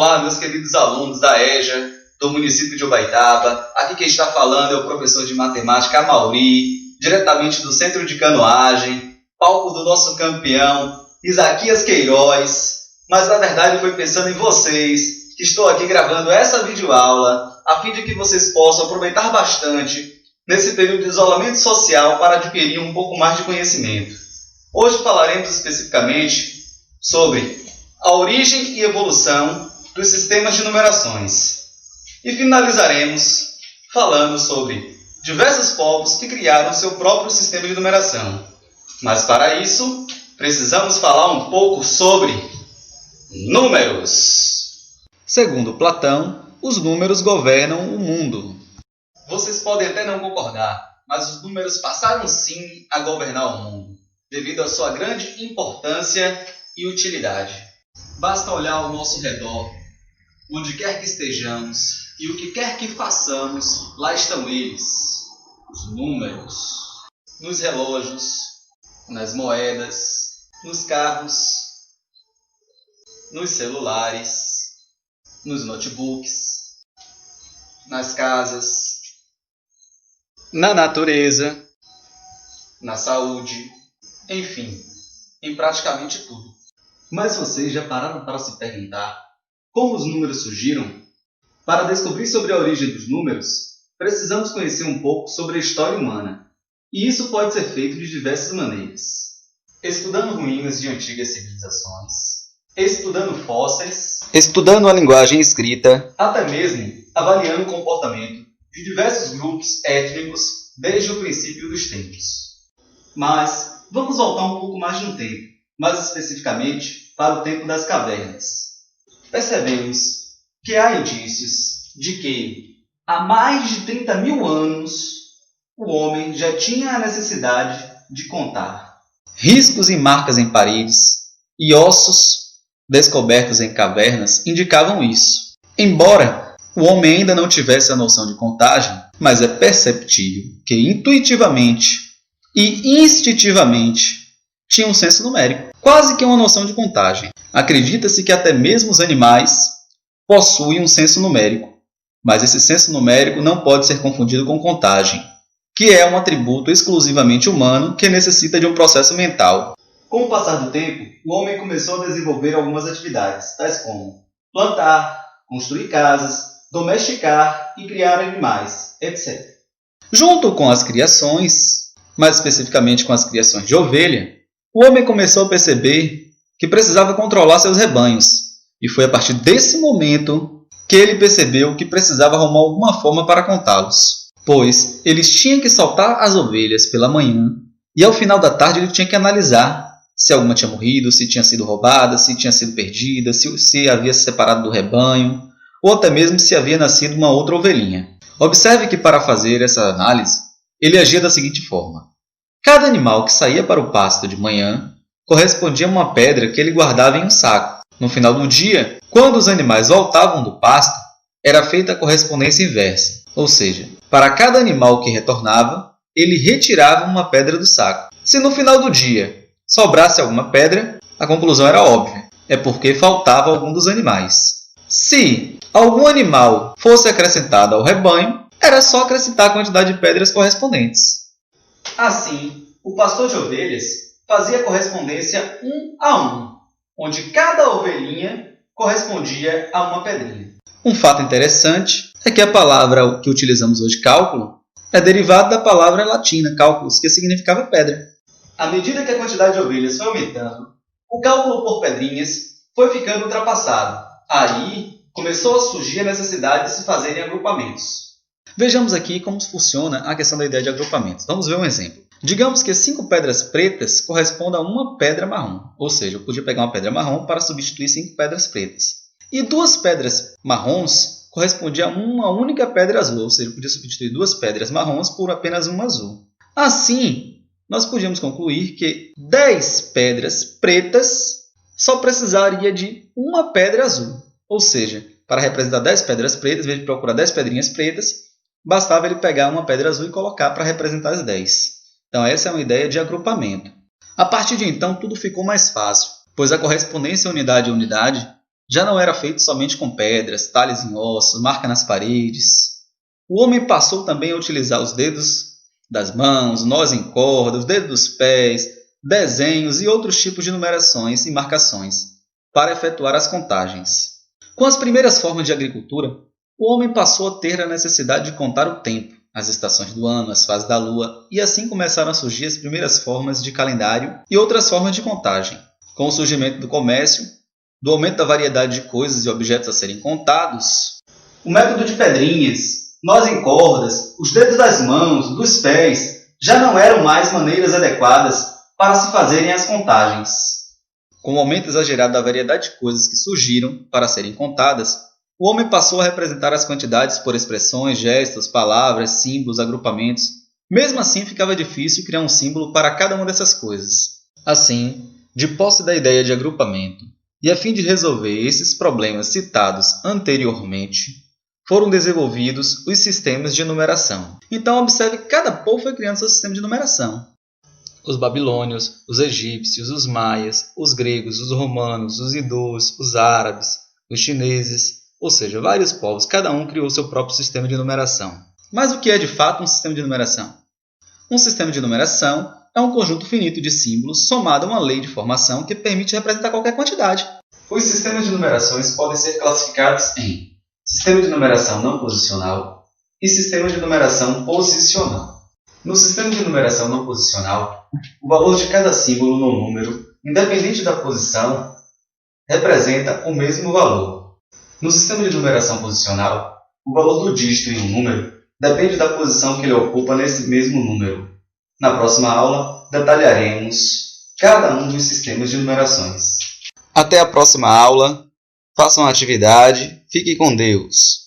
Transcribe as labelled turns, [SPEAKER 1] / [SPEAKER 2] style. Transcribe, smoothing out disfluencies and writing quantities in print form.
[SPEAKER 1] Olá, meus queridos alunos da EJA, do município de Ubaitaba. Aqui quem está falando é o professor de matemática Amauri, diretamente do Centro de Canoagem, palco do nosso campeão Isaquias Queiroz. Mas na verdade foi pensando em vocês que estou aqui gravando essa videoaula a fim de que vocês possam aproveitar bastante nesse período de isolamento social para adquirir um pouco mais de conhecimento. Hoje falaremos especificamente sobre a origem e evolução dos sistemas de numerações. E finalizaremos falando sobre diversos povos que criaram seu próprio sistema de numeração. Mas para isso, precisamos falar um pouco sobre números. Segundo Platão, os números governam o mundo. Vocês podem até não concordar, mas os números passaram sim a governar o mundo, devido à sua grande importância e utilidade. Basta olhar ao nosso redor, onde quer que estejamos e o que quer que façamos, lá estão eles, os números, nos relógios, nas moedas, nos carros, nos celulares, nos notebooks, nas casas, na natureza, na saúde, enfim, em praticamente tudo. Mas vocês já pararam para se perguntar como os números surgiram? Para descobrir sobre a origem dos números, precisamos conhecer um pouco sobre a história humana. E isso pode ser feito de diversas maneiras. Estudando ruínas de antigas civilizações, estudando fósseis, estudando a linguagem escrita, até mesmo avaliando o comportamento de diversos grupos étnicos desde o princípio dos tempos. Mas vamos voltar um pouco mais no tempo, mais especificamente para o tempo das cavernas. Percebemos que há indícios de que há mais de 30 mil anos o homem já tinha a necessidade de contar. Riscos e marcas em paredes e ossos descobertos em cavernas indicavam isso. Embora o homem ainda não tivesse a noção de contagem, mas é perceptível que intuitivamente e instintivamente tinha um senso numérico, quase que uma noção de contagem. Acredita-se que até mesmo os animais possuem um senso numérico, mas esse senso numérico não pode ser confundido com contagem, que é um atributo exclusivamente humano que necessita de um processo mental. Com o passar do tempo, o homem começou a desenvolver algumas atividades, tais como plantar, construir casas, domesticar e criar animais, etc. Junto com as criações, mais especificamente com as criações de ovelha, o homem começou a perceber que precisava controlar seus rebanhos. E foi a partir desse momento que ele percebeu que precisava arrumar alguma forma para contá-los. Pois eles tinham que soltar as ovelhas pela manhã e ao final da tarde ele tinha que analisar se alguma tinha morrido, se tinha sido roubada, se tinha sido perdida, se havia se separado do rebanho ou até mesmo se havia nascido uma outra ovelhinha. Observe que para fazer essa análise, ele agia da seguinte forma. Cada animal que saía para o pasto de manhã correspondia a uma pedra que ele guardava em um saco. No final do dia, quando os animais voltavam do pasto, era feita a correspondência inversa. Ou seja, para cada animal que retornava, ele retirava uma pedra do saco. Se no final do dia sobrasse alguma pedra, a conclusão era óbvia. É porque faltava algum dos animais. Se algum animal fosse acrescentado ao rebanho, era só acrescentar a quantidade de pedras correspondentes. Assim, o pastor de ovelhas fazia correspondência 1 a 1, onde cada ovelhinha correspondia a uma pedrinha. Um fato interessante é que a palavra que utilizamos hoje, cálculo, é derivada da palavra latina, cálculos, que significava pedra. À medida que a quantidade de ovelhas foi aumentando, o cálculo por pedrinhas foi ficando ultrapassado. Aí começou a surgir a necessidade de se fazerem agrupamentos. Vejamos aqui como funciona a questão da ideia de agrupamentos. Vamos ver um exemplo. Digamos que 5 pedras pretas correspondam a uma pedra marrom. Ou seja, eu podia pegar uma pedra marrom para substituir 5 pedras pretas. E 2 pedras marrons correspondiam a uma única pedra azul. Ou seja, eu podia substituir 2 pedras marrons por apenas uma azul. Assim, nós podíamos concluir que 10 pedras pretas só precisaria de uma pedra azul. Ou seja, para representar 10 pedras pretas, em vez de procurar 10 pedrinhas pretas, bastava ele pegar uma pedra azul e colocar para representar as 10. Então essa é uma ideia de agrupamento. A partir de então tudo ficou mais fácil, pois a correspondência unidade a unidade já não era feito somente com pedras, talhas em ossos, marca nas paredes. O homem passou também a utilizar os dedos das mãos, nós em corda, os dedos dos pés, desenhos e outros tipos de numerações e marcações para efetuar as contagens. Com as primeiras formas de agricultura, o homem passou a ter a necessidade de contar o tempo, as estações do ano, as fases da lua, e assim começaram a surgir as primeiras formas de calendário e outras formas de contagem. Com o surgimento do comércio, do aumento da variedade de coisas e objetos a serem contados, o método de pedrinhas, nós em cordas, os dedos das mãos, dos pés, já não eram mais maneiras adequadas para se fazerem as contagens. Com o aumento exagerado da variedade de coisas que surgiram para serem contadas, o homem passou a representar as quantidades por expressões, gestos, palavras, símbolos, agrupamentos. Mesmo assim, ficava difícil criar um símbolo para cada uma dessas coisas. Assim, de posse da ideia de agrupamento, e a fim de resolver esses problemas citados anteriormente, foram desenvolvidos os sistemas de numeração. Então, observe que cada povo foi criando seu sistema de numeração. Os babilônios, os egípcios, os maias, os gregos, os romanos, os hindus, os árabes, os chineses, ou seja, vários povos, cada um criou seu próprio sistema de numeração. Mas o que é de fato um sistema de numeração? Um sistema de numeração é um conjunto finito de símbolos somado a uma lei de formação que permite representar qualquer quantidade. Os sistemas de numerações podem ser classificados em sistema de numeração não posicional e sistema de numeração posicional. No sistema de numeração não posicional, o valor de cada símbolo no número, independente da posição, representa o mesmo valor. No sistema de numeração posicional, o valor do dígito em um número depende da posição que ele ocupa nesse mesmo número. Na próxima aula, detalharemos cada um dos sistemas de numerações. Até a próxima aula, façam a atividade, fiquem com Deus!